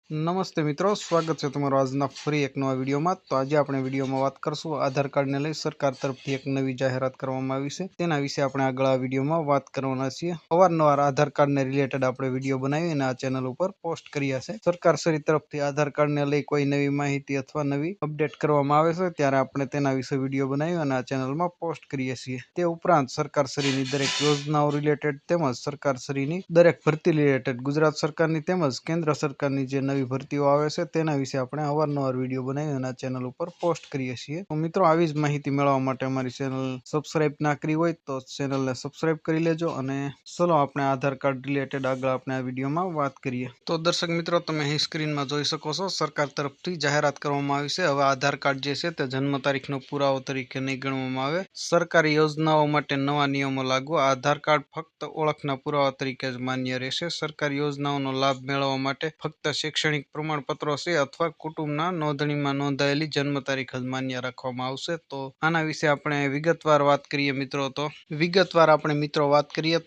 નમસ્તે મિત્રો, સ્વાગત છે તમારું આજના ફરી એક નવા વિડીયોમાં. તો આજે આપણે વિડીયોમાં વાત કરશું આધાર કાર્ડને લઈ સરકાર તરફથી એક નવી જાહેરાત કરવામાં આવી છે. તેના વિશે આપણે આગળ આ વિડીયોમાં વાત કરવાના છીએ. અવારનવાર આધાર કાર્ડને રિલેટેડ આપણે વિડીયો બનાવી અને આ ચેનલ ઉપર પોસ્ટ કર્યા છે. સરકાર શ્રી તરફથી આધાર કાર્ડને લઈ કોઈ નવી માહિતી અથવા નવી અપડેટ કરવામાં આવે છે ત્યારે આપણે તેના વિશે વિડીયો બનાવી અને આ ચેનલમાં પોસ્ટ કરીએ છીએ. તે ઉપરાંત સરકાર શ્રીની દરેક યોજનાઓ રિલેટેડ તેમજ સરકાર શ્રીની દરેક ભરતી રિલેટેડ ગુજરાત સરકારની તેમજ કેન્દ્ર સરકારની જે નવી ભરતીઓ આવે છે તેના વિશે આપણે અવારનવાર વિડીયો બનાવી અને આ ચેનલ ઉપર પોસ્ટ કરીએ છીએ. તો મિત્રો, આવી જ માહિતી મેળવવા માટે અમારી ચેનલ સબસ્ક્રાઇબ ના કરી હોય તો ચેનલને સબસ્ક્રાઇબ કરી લેજો. અને ચલો આપણે આધાર કાર્ડ રિલેટેડ આગળ આપણે આ વિડીયોમાં વાત કરીએ. તો દર્શક મિત્રો, તમે અહીં સ્ક્રીનમાં જોઈ શકો છો, સરકાર તરફથી જાહેરાત કરવામાં આવી છે. હવે આધાર કાર્ડ જે છે તે જન્મ તારીખનો પુરાવો તરીકે નહીં ગણવામાં આવે. સરકારી યોજનાઓ માટે નવા નિયમો લાગુ. આધાર કાર્ડ ફક્ત ઓળખના પુરાવા તરીકે જ માન્ય રહેશે. સરકારી યોજનાઓનો લાભ મેળવવા માટે ફક્ત શૈક્ષણિક પ્રમાણપત્રો છે અથવા કુટુંબના નોંધણીમાં નોંધાયેલી જન્મ તારીખ જ માન્ય રાખવામાં આવશે. તો આના વિશે આપણે વિગતવાર વાત કરીએ મિત્રો.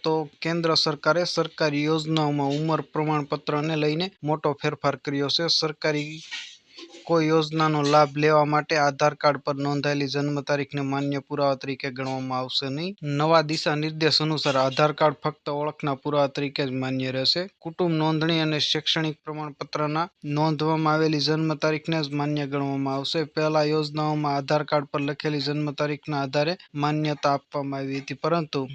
તો કેન્દ્ર સરકારે સરકારી યોજનાઓમાં ઉંમર પ્રમાણપત્રને લઈને મોટો ફેરફાર કર્યો છે. સરકારી કોઈ યોજનાનો લાભ લેવા માટે આધાર કાર્ડ પર નોંધાયેલી જન્મ તારીખને માન્ય પુરાવા તરીકે ગણવામાં આવશે નહીં. નવા દિશા નિર્દેશ અનુસાર આધાર કાર્ડ ફક્ત ઓળખના પુરાવા તરીકે જ માન્ય રહેશે. કુટુંબ નોંધણી અને શૈક્ષણિક પ્રમાણપત્રના નોંધવામાં આવેલી જન્મ તારીખને જ માન્ય ગણવામાં આવશે. પહેલા યોજનાઓમાં આધાર કાર્ડ પર લખેલી જન્મ તારીખના આધારે માન્યતા આપવામાં આવી હતી, પરંતુ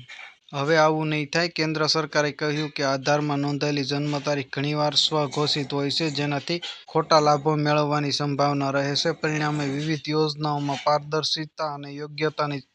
હવે આવું નહીં થાય. કેન્દ્ર સરકારે કહ્યું કે આધારમાં નોંધાયેલી જન્મ તારીખ ઘણીવાર સ્વઘોષિત હોય છે, જેનાથી ખોટા લાભો મેળવવાની સંભાવના રહે છે. પરિણામે વિવિધ યોજનાઓમાં પારદર્શિતા અને યોગ્યતાની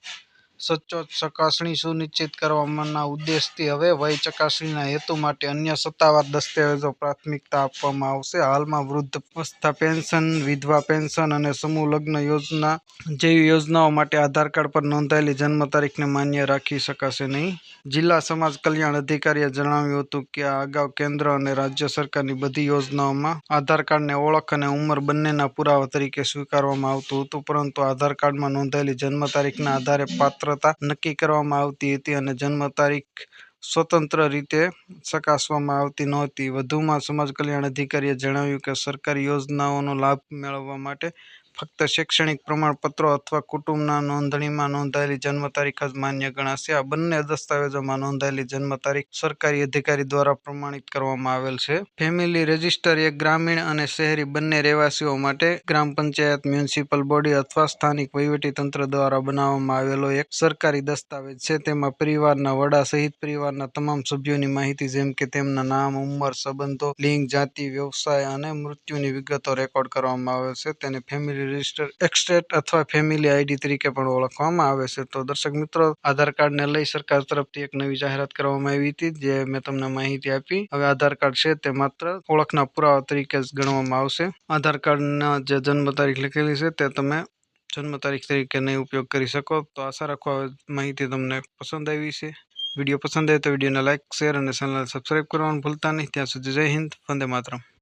સચોટ ચકાસણી સુનિશ્ચિત કરવાના ઉદ્દેશથી હવે વય ચકાસણીના હેતુ માટે અન્ય સત્તાવાર દસ્તાવેજો પ્રાથમિકતા આપવામાં આવશે. હાલમાં વૃદ્ધાવસ્થા પેન્શન, વિધવા પેન્શન અને સમૂહ લગ્ન યોજના જેવી યોજનાઓ માટે આધાર કાર્ડ પર નોંધાયેલી જન્મ તારીખને માન્ય રાખી શકાશે નહીં. જિલ્લા સમાજ કલ્યાણ અધિકારીએ જણાવ્યું હતું કે આ અગાઉ કેન્દ્ર અને રાજ્ય સરકારની બધી યોજનાઓમાં આધાર કાર્ડને ઓળખ અને ઉંમર બંનેના પુરાવા તરીકે સ્વીકારવામાં આવતું હતું, પરંતુ આધાર કાર્ડમાં નોંધાયેલી જન્મ તારીખના આધારે પાત્રતા નક્કી કરવામાં આવતી હતી અને જન્મ તારીખ સ્વતંત્ર રીતે ચકાસવામાં આવતી નહોતી. વધુમાં સમાજ કલ્યાણ અધિકારીએ જણાવ્યું કે સરકારી યોજનાઓનો લાભ મેળવવા માટે ફક્ત શૈક્ષણિક પ્રમાણપત્રો અથવા કુટુંબના નોંધણીમાં નોંધાયેલી જન્મ તારીખ જ માન્ય ગણાશે. આ બંને દસ્તાવેજોમાં નોંધાયેલી જન્મ તારીખ સરકારી અધિકારી દ્વારા પ્રમાણિત કરવામાં આવેલ છે. ફેમિલી રજિસ્ટર એક ગ્રામીણ અને શહેરી બંને રહેવાસીઓ માટે ગ્રામ પંચાયત, મ્યુનિસિપલ બોડી અથવા સ્થાનિક વહીવટીતંત્ર દ્વારા બનાવવામાં આવેલો એક સરકારી દસ્તાવેજ છે. તેમાં પરિવારના વડા સહિત પરિવારના તમામ સભ્યોની માહિતી જેમ કે તેમના નામ, ઉંમર, સંબંધો, લિંગ, જાતિ, વ્યવસાય અને મૃત્યુની વિગતો રેકોર્ડ કરવામાં આવે છે. તેને ફેમિલી રજિસ્ટર એક્સટેટ અથવા ફેમિલી આઈડી તરીકે પણ ઓળખવામાં આવે છે. તો દર્શક મિત્રો, આધાર કાર્ડને લઈ સરકાર તરફથી એક નવી જાહેરાત કરવામાં આવી હતી, જે મેં તમને માહિતી આપી. હવે આધાર કાર્ડ છે તે માત્ર ઓળખના પુરાવા તરીકે જ ગણવામાં આવશે. આધાર કાર્ડના જે જન્મ તારીખ લખેલી છે તે તમે જન્મ તારીખ તરીકે નહીં ઉપયોગ કરી શકો. તો આશા રાખો આ માહિતી તમને પસંદ આવી છે. વિડીયો પસંદ આવે તો વિડીયોને લાઇક, શેર અને ચેનલને સબસ્ક્રાઇબ કરવાનું ભૂલતા નહીં. ત્યાં સુધી જય હિન્દ, વંદે માતરમ.